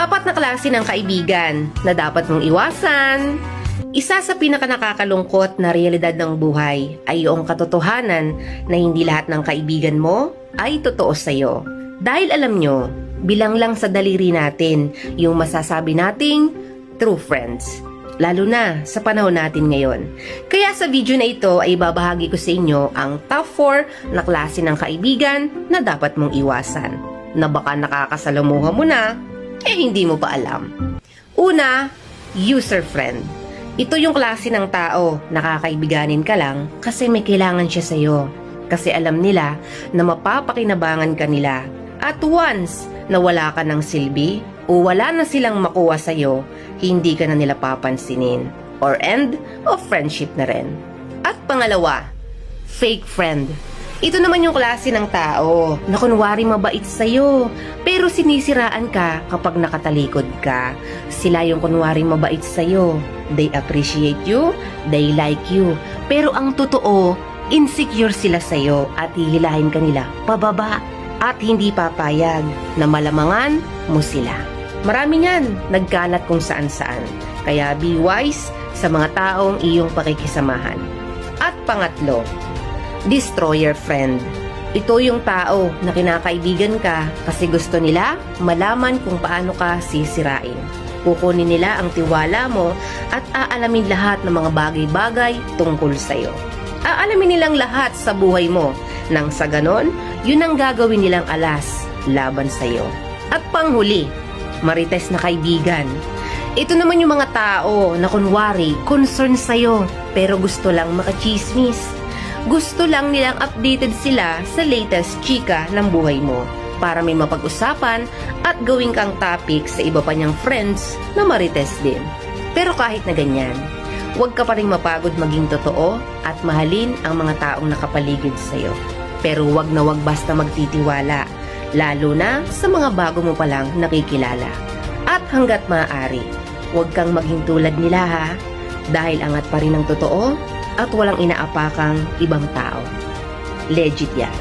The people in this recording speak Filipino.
Apat na klase ng kaibigan na dapat mong iwasan. Isa sa pinakanakakalungkot na realidad ng buhay ay yung katotohanan na hindi lahat ng kaibigan mo ay totoo sa'yo. Dahil alam nyo, bilang lang sa daliri natin yung masasabi nating true friends. Lalo na sa panahon natin ngayon. Kaya sa video na ito ay babahagi ko sa inyo ang top 4 na klase ng kaibigan na dapat mong iwasan. Na baka nakakasalamuha mo na, hindi mo pa alam. Una, user friend. Ito yung klase ng tao na kakaibiganin ka lang kasi may kailangan siya sa'yo. Kasi alam nila na mapapakinabangan ka nila. At once na wala ka ng silbi o wala na silang makuha sa'yo, hindi ka na nila papansinin. Or end of friendship na rin. At pangalawa, fake friend. Ito naman yung klase ng tao na kunwari mabait sa'yo, pero sinisiraan ka kapag nakatalikod ka. Sila yung kunwari mabait sa'yo. They appreciate you, they like you. Pero ang totoo, insecure sila sa'yo at hihilahin ka nila pababa at hindi papayag na malamangan mo sila. Marami niyan, nagkalat kung saan-saan. Kaya be wise sa mga taong iyong pakikisamahan. At pangatlo, destroyer friend. Ito yung tao na kinakaibigan ka kasi gusto nila malaman kung paano ka sisirain. Kukunin nila ang tiwala mo at aalamin lahat ng mga bagay-bagay tungkol sa'yo. Aalamin nilang lahat sa buhay mo nang sa ganon, yun ang gagawin nilang alas laban sa'yo. At panghuli, marites na kaibigan. Ito naman yung mga tao na kunwari concern sa'yo pero gusto lang makachismis. Gusto lang nilang updated sila sa latest chika ng buhay mo para may mapag-usapan at gawin kang topic sa iba pa niyang friends na marites din. Pero kahit na ganyan, huwag ka pa rin mapagod maging totoo at mahalin ang mga taong nakapaligid sa'yo. Pero huwag na huwag basta magtitiwala, lalo na sa mga bago mo palang nakikilala. At hanggat maaari, huwag kang maging tulad nila ha, dahil angat pa rin ang totoo at walang inaapakang ibang tao. Legit yan.